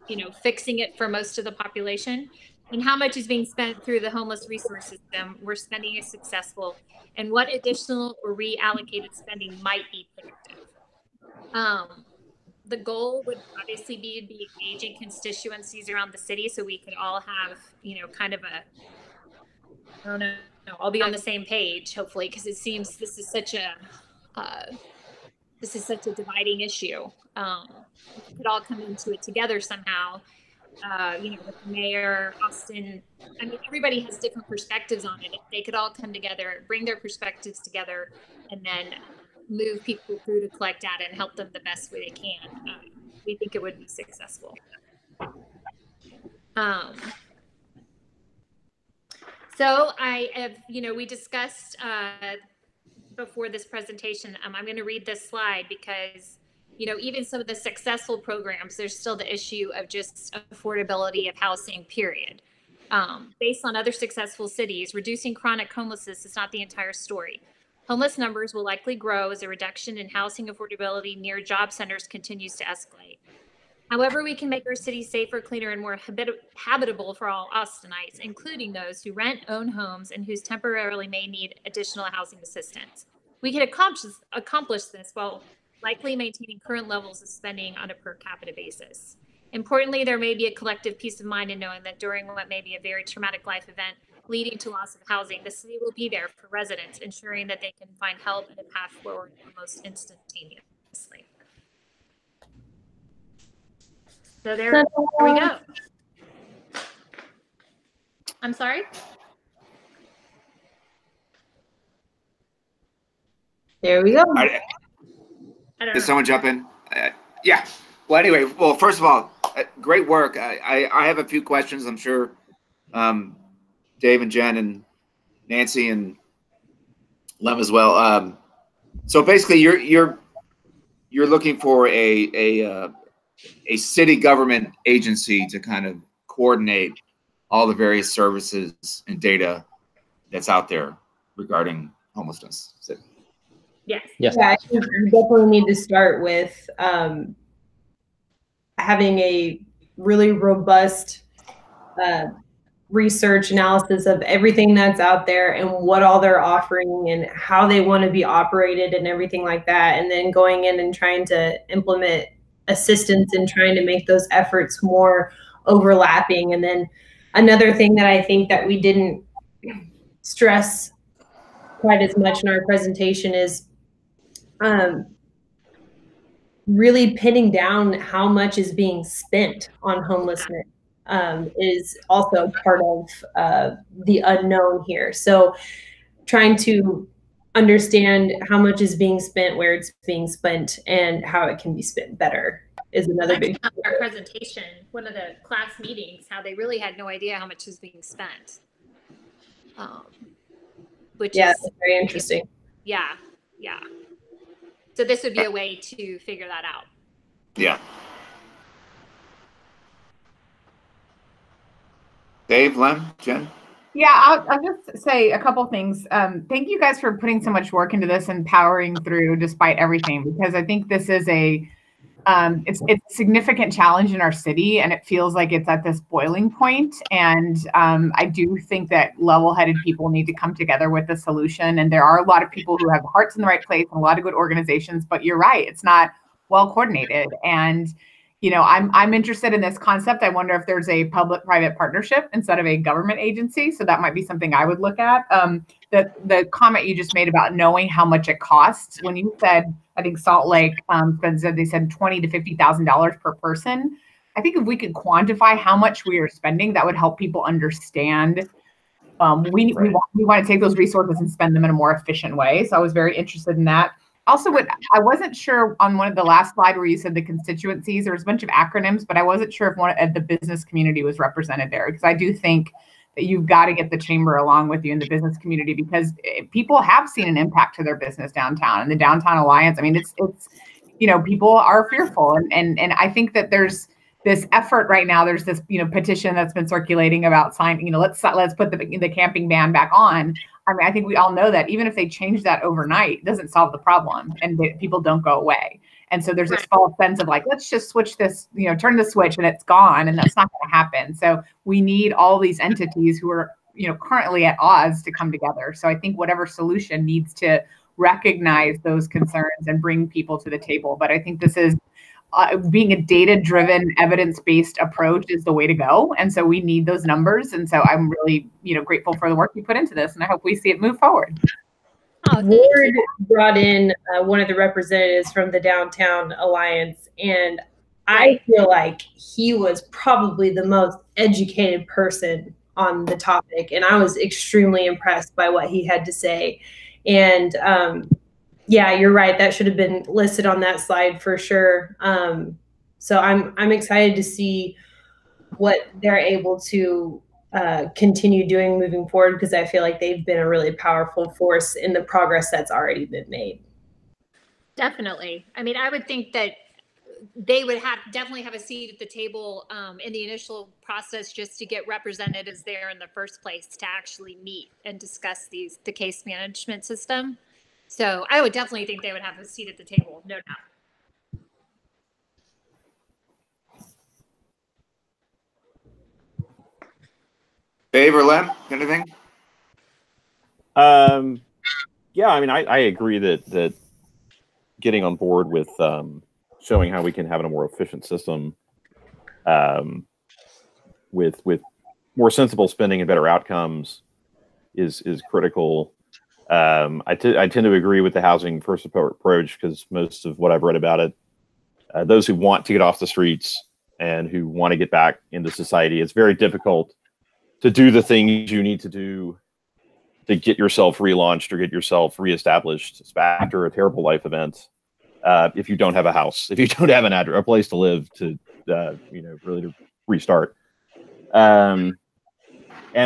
you know, fixing it for most of the population, and how much is being spent through the homeless resource system where spending is successful, and what additional or reallocated spending might be productive. The goal would obviously be engaging constituencies around the city so we could all have, you know, kind of a, I don't know, I'll be on the same page, hopefully, because it seems this is such a dividing issue. We could all come into it together somehow. You know, with the mayor, Austin, I mean, everybody has different perspectives on it. If they could all come together, bring their perspectives together, and then move people through to collect data and help them the best way they can, we think it would be successful. So I have, you know, we discussed before this presentation, I'm going to read this slide because, you know, even some of the successful programs, there's still the issue of just affordability of housing, period. Based on other successful cities, reducing chronic homelessness is not the entire story. Homeless numbers will likely grow as a reduction in housing affordability near job centers continues to escalate. However, we can make our cities safer, cleaner, and more habitable for all Austinites, including those who rent, own homes, and whose temporarily may need additional housing assistance. We can accomplish this while likely maintaining current levels of spending on a per capita basis. Importantly, there may be a collective peace of mind in knowing that during what may be a very traumatic life event leading to loss of housing, the city will be there for residents, ensuring that they can find help and a path forward almost instantaneously. So there we go. I'm sorry? There we go. Did someone jump in? Yeah. Well, anyway, well, first of all, great work. I have a few questions. I'm sure Dave and Jen and Nancy and Lem as well. So basically, you're looking for a city government agency to kind of coordinate all the various services and data that's out there regarding homelessness. Yes. Yes. Yeah, I think we definitely need to start with having a really robust research analysis of everything that's out there and what all they're offering and how they want to be operated and everything like that. And then going in and trying to implement assistance and trying to make those efforts more overlapping. And then another thing that I think that we didn't stress quite as much in our presentation is really pinning down how much is being spent on homelessness is also part of the unknown here. So trying to understand how much is being spent, where it's being spent, and how it can be spent better is another big thing. Our presentation, one of the class meetings, how they really had no idea how much was being spent. which Yeah, is that's very interesting. yeah. So this would be a way to figure that out. Yeah. Dave, Lem, Jen? Yeah, I'll just say a couple things. Thank you guys for putting so much work into this and powering through despite everything, because I think this is it's a significant challenge in our city, and it feels like it's at this boiling point. And I do think that level-headed people need to come together with a solution. And there are a lot of people who have hearts in the right place and a lot of good organizations, but you're right, it's not well coordinated. And I'm interested in this concept. I wonder if there's a public-private partnership instead of a government agency. So that might be something I would look at. The comment you just made about knowing how much it costs, when you said, I think Salt Lake they said $20,000 to $50,000 per person. I think if we could quantify how much we are spending, that would help people understand. We want to take those resources and spend them in a more efficient way. So I was very interested in that. Also, I wasn't sure on one of the last slide where you said the constituencies, there was a bunch of acronyms, but I wasn't sure if one of the business community was represented there, because I do think that you've got to get the chamber along with you in the business community, because people have seen an impact to their business downtown, and the Downtown Alliance. I mean, it's people are fearful, and I think that there's this effort right now. There's this petition that's been circulating about let's put the camping ban back on. I mean, I think we all know that even if they change that overnight, it doesn't solve the problem, and people don't go away. And so there's this false sense of like, let's just switch this, turn the switch and it's gone, and that's not going to happen. So we need all these entities who are, currently at odds to come together. So I think whatever solution needs to recognize those concerns and bring people to the table. But I think this is being a data-driven, evidence-based approach is the way to go. And so we need those numbers. And so I'm really, grateful for the work you put into this, and I hope we see it move forward. Ward brought in one of the representatives from the Downtown Alliance, and I feel like he was probably the most educated person on the topic, and I was extremely impressed by what he had to say. And yeah, you're right, that should have been listed on that slide for sure. So I'm excited to see what they're able to continue doing moving forward, because I feel like they've been a really powerful force in the progress that's already been made. Definitely. I mean, I would think that they would definitely have a seat at the table in the initial process, just to get representatives there in the first place to actually meet and discuss the case management system. So I would definitely think they would have a seat at the table, no doubt. Dave or Lem, anything? Yeah, I mean, I agree that getting on board with showing how we can have a more efficient system with more sensible spending and better outcomes is critical. I tend to agree with the housing first approach, because most of what I've read about it, those who want to get off the streets and who want to get back into society, it's very difficult to do the things you need to do to get yourself relaunched or get yourself reestablished after a terrible life event. If you don't have a house, if you don't have an address, a place to live to, really to restart. And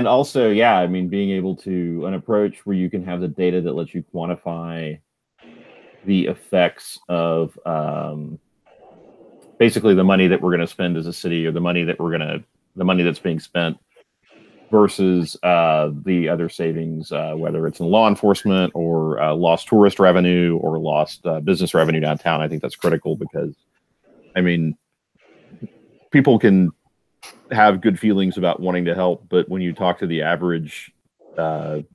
also, yeah, I mean, being able to an approach where you can have the data that lets you quantify the effects of basically the money that we're going to spend as a city, or the money that's being spent versus the other savings, whether it's in law enforcement or lost tourist revenue or lost business revenue downtown. I think that's critical, because, I mean, people can have good feelings about wanting to help, but when you talk to the average, when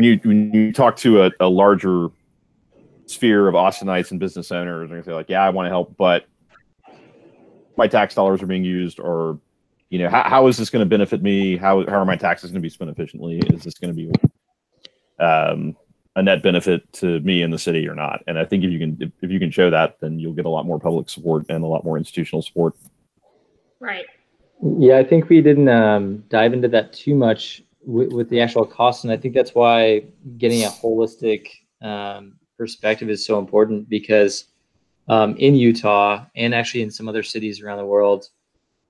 you talk to a larger sphere of Austinites and business owners, they're gonna say like, yeah, I want to help, but my tax dollars are being used, or how is this going to benefit me? How are my taxes going to be spent efficiently? Is this going to be a net benefit to me in the city or not? And I think if you can show that, then you'll get a lot more public support and a lot more institutional support. Right. Yeah, I think we didn't dive into that too much with the actual cost, and I think that's why getting a holistic perspective is so important, because in Utah and actually in some other cities around the world,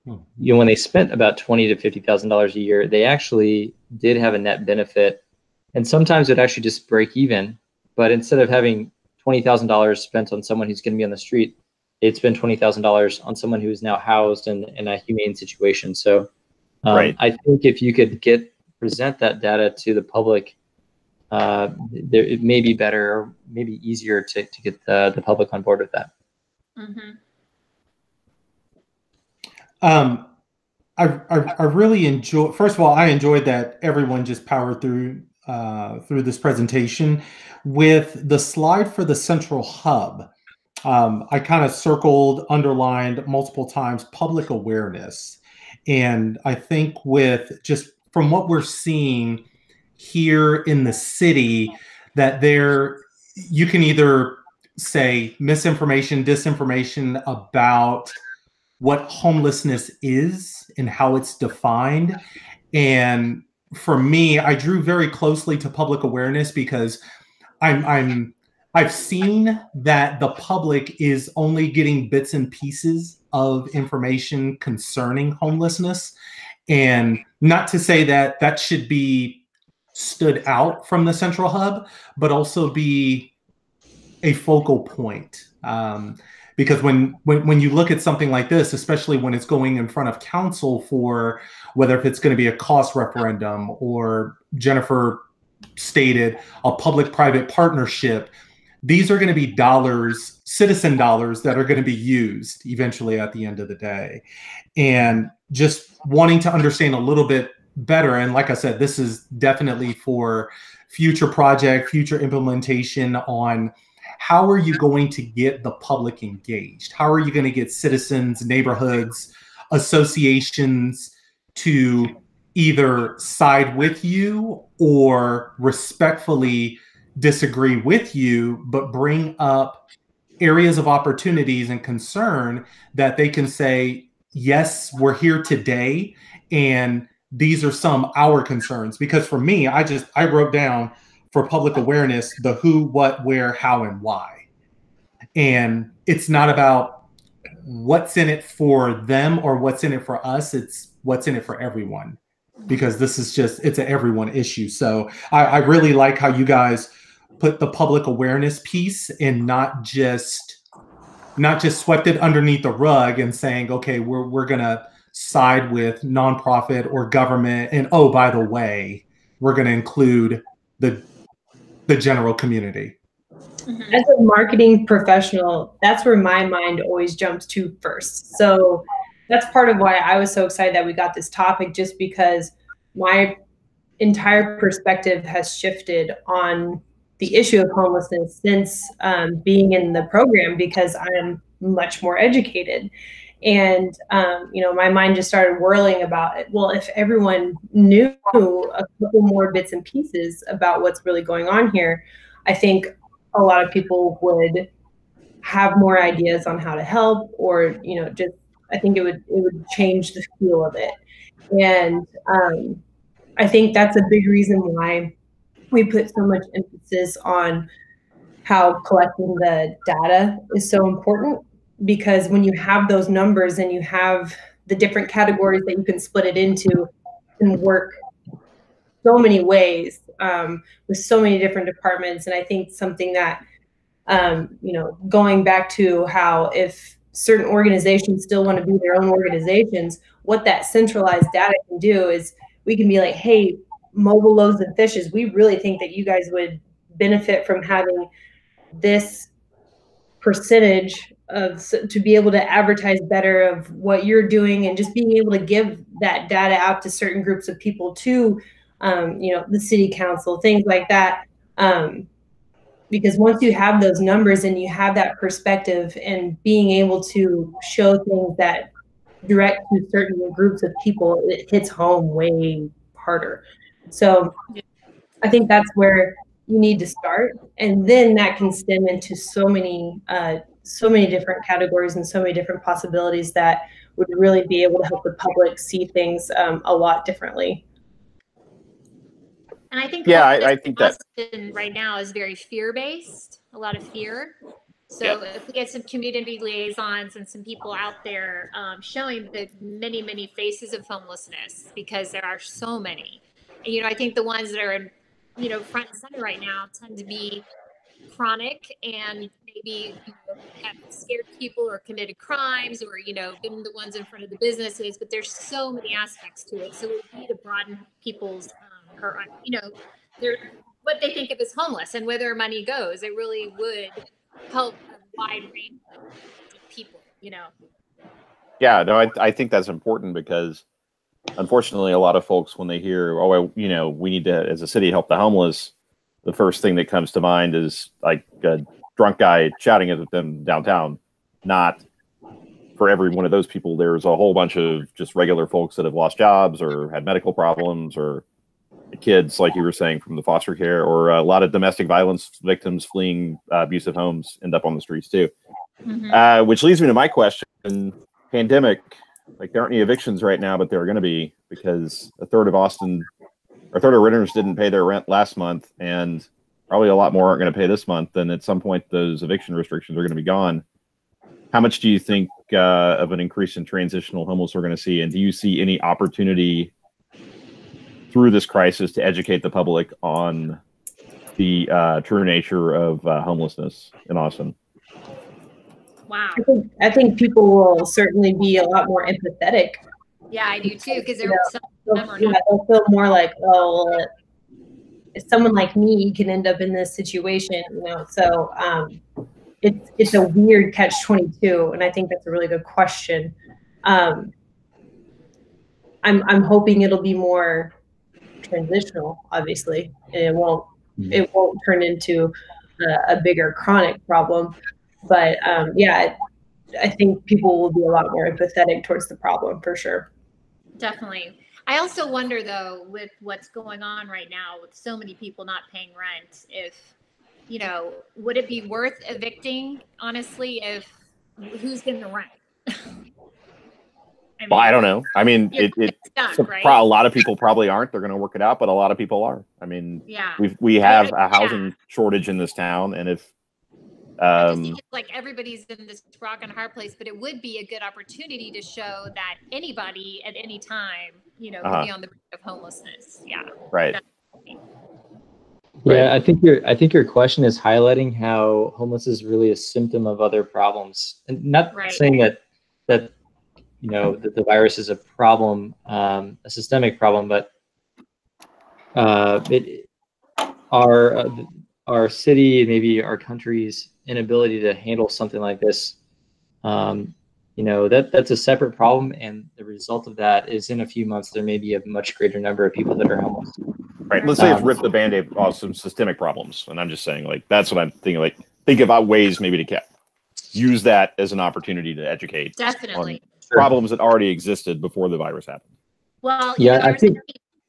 when they spent about $20,000 to $50,000 a year, they actually did have a net benefit and sometimes it actually just break even. But instead of having $20,000 spent on someone who's going to be on the street, it's been $20,000 on someone who is now housed in a humane situation. So Right. I think if you could present that data to the public, it may be better or maybe easier to get the public on board with that. I really enjoy. First of all, I enjoyed that everyone just powered through this presentation with the slide for the central hub. I kind of circled, underlined multiple times public awareness, and I think with just from what we're seeing here in the city, that you can either say misinformation, disinformation about what homelessness is and how it's defined. And for me, I drew very closely to public awareness because I've seen that the public is only getting bits and pieces of information concerning homelessness. And not to say that that should be stood out from the central hub, but also be a focal point. Because when you look at something like this, especially when it's going in front of council for whether if it's going to be a cost referendum or Jennifer stated a public-private partnership, these are going to be dollars, citizen dollars that are going to be used eventually at the end of the day. And just wanting to understand a little bit better. And like I said, this is definitely for future project, future implementation on how are you going to get the public engaged? How are you going to get citizens, neighborhoods, associations to either side with you or respectfully disagree with you, but bring up areas of opportunities and concern that they can say, yes, we're here today, and these are some of our concerns. Because for me, I wrote down for public awareness the who, what, where, how, and why. And it's not about what's in it for them or what's in it for us. It's what's in it for everyone, because this is it's an everyone issue. So I really like how you guys put the public awareness piece and not just swept it underneath the rug and saying, okay, we're gonna side with nonprofit or government, and oh, by the way, we're gonna include the general community. As a marketing professional, that's where my mind always jumps to first. So that's part of why I was so excited that we got this topic, just because my entire perspective has shifted on the issue of homelessness since being in the program, because I'm much more educated. And, my mind just started whirling about it. Well, if everyone knew a couple more bits and pieces about what's really going on here, I think a lot of people would have more ideas on how to help, or, I think it would change the feel of it. And I think that's a big reason why we put so much emphasis on how collecting the data is so important, because when you have those numbers and you have the different categories that you can split it into, it can work so many ways with so many different departments. And I think something that, going back to how if certain organizations still want to be their own organizations, what that centralized data can do is we can be like, hey, Mobile Loaves and Fishes, we really think that you guys would benefit from having this percentage to be able to advertise better of what you're doing, and just being able to give that data out to certain groups of people too. The city council, things like that. Because once you have those numbers and you have that perspective and being able to show things that direct to certain groups of people, it hits home way harder. So I think that's where you need to start. And then that can stem into so many different categories and so many different possibilities that would really be able to help the public see things a lot differently. And I think I think that right now is very fear-based, a lot of fear. So if we get some community liaisons and some people out there showing the many, many faces of homelessness, because there are so many. And, I think the ones that are front and center right now tend to be chronic and maybe have scared people or committed crimes or been the ones in front of the businesses, but there's so many aspects to it. So it would be to broaden people's their what they think of as homeless and where their money goes. It really would help a wide range of people. Yeah, no, I think that's important because unfortunately a lot of folks, when they hear, we need to, as a city, help the homeless, the first thing that comes to mind is like a drunk guy shouting at them downtown. Not for every one of those people. There's a whole bunch of just regular folks that have lost jobs or had medical problems, or kids, like you were saying, from the foster care, or a lot of domestic violence victims fleeing abusive homes end up on the streets too. Mm-hmm. Which leads me to my question. Pandemic, like there aren't any evictions right now, but there are going to be, because a third of renters didn't pay their rent last month, and probably a lot more aren't going to pay this month. And at some point, those eviction restrictions are going to be gone. How much do you think of an increase in transitional homeless we're going to see? And do you see any opportunity through this crisis to educate the public on the true nature of homelessness in Austin? Wow. I think people will certainly be a lot more empathetic. Yeah, I do too, because they'll feel more like, oh, well, if someone like me can end up in this situation, So it's a weird catch-22, and I think that's a really good question. I'm hoping it'll be more transitional, obviously, and it won't turn into a bigger chronic problem. But I think people will be a lot more empathetic towards the problem for sure. Definitely. I also wonder, though, with what's going on right now with so many people not paying rent, if, would it be worth evicting, honestly, if who's getting the rent? Well, I don't know. I mean, right? A lot of people probably aren't. They're going to work it out, but a lot of people are. I mean, yeah, we have a housing shortage in this town, and if I just think it's like everybody's in this rock and a hard place, but it would be a good opportunity to show that anybody at any time, could be on the brink of homelessness. Yeah. Right. Yeah, I think your question is highlighting how homelessness is really a symptom of other problems, and not saying that that the virus is a problem, a systemic problem, but our city, maybe our country's inability to handle something like this, that's a separate problem, and the result of that is in a few months there may be a much greater number of people that are homeless. Right. Let's say it's rip the Band-Aid off some systemic problems, and I'm just saying, like, that's what I'm thinking. Like, think about ways maybe to use that as an opportunity to educate. Definitely. Problems that already existed before the virus happened. Well, I think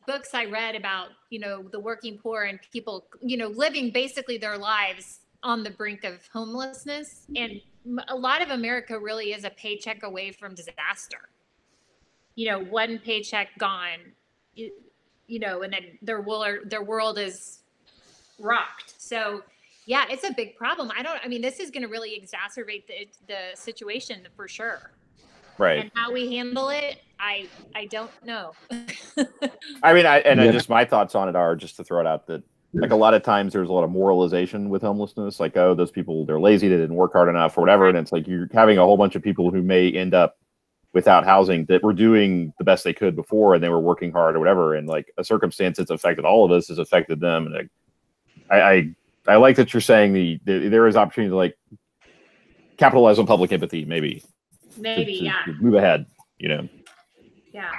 books I read about, the working poor and people, living basically their lives on the brink of homelessness. And a lot of America really is a paycheck away from disaster. One paycheck gone, and then their world is rocked. So yeah, it's a big problem. This is going to really exacerbate the situation for sure. Right. And how we handle it, I don't know. Just my thoughts on it are, just to throw it out, that like a lot of times there's a lot of moralization with homelessness, like, oh, those people, they're lazy, they didn't work hard enough or whatever. And it's like you're having a whole bunch of people who may end up without housing that were doing the best they could before, and they were working hard or whatever. And like a circumstance that's affected all of us has affected them. And I like that you're saying there is opportunity to like capitalize on public empathy, maybe. To move ahead, Yeah,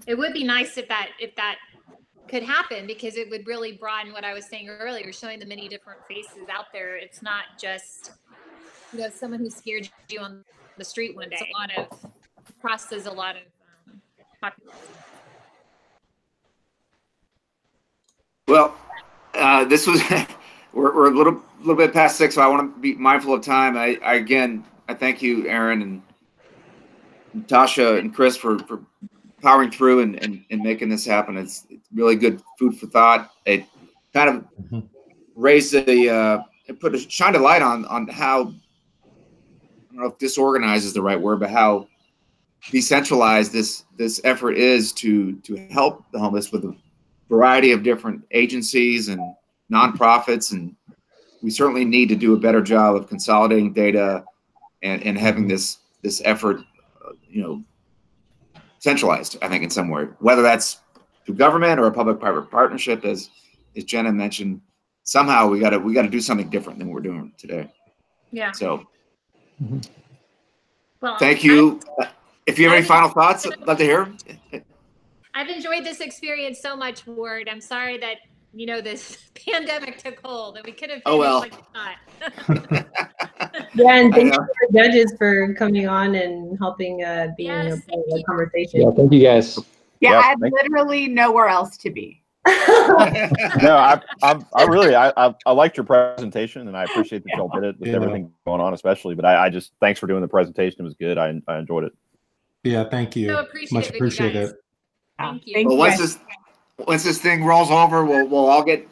it would be nice if that could happen, because it would really broaden what I was saying earlier, showing the many different faces out there. It's not just someone who scared you on the street one day. It's crosses a lot of population. Well, this was we're a little bit past 6, so I want to be mindful of time. I thank you, Erin and Natasha and Chris, for powering through and making this happen. It's really good food for thought. It kind of raised shined a light on how, I don't know if disorganized is the right word, but how decentralized this effort is to help the homeless with variety of different agencies and nonprofits, and we certainly need to do a better job of consolidating data and having this effort, centralized, I think, in some way, whether that's through government or a public-private partnership, as Jenna mentioned. Somehow we got to do something different than we're doing today. Yeah. So, well, thank you. If you have any final thoughts, I'd love to hear. I've enjoyed this experience so much, Ward. I'm sorry that this pandemic took hold, and we could have finished like we thought. Yeah, and thank you to the judges for coming on and helping being a part of the conversation. Yeah, thank you guys. Yeah, Yeah, I had literally nowhere else to be. No, I really liked your presentation, and I appreciate that y'all did it with everything going on, especially. But I just thanks for doing the presentation. It was good. I enjoyed it. Yeah, thank you. So Much appreciated. Thank you. Well, once this thing rolls over, we'll all get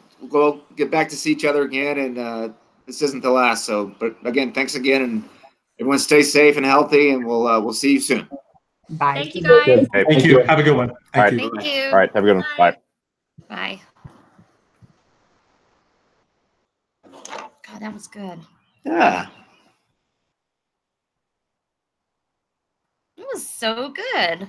back to see each other again, and this isn't the last. So, but again, thanks again, and everyone stay safe and healthy, and we'll see you soon. Bye. Thank you, guys. Hey, Thank you. Have a good one. Thank you. Thank you. All right, have a good one. Bye. Bye. God, that was good. Yeah. It was so good.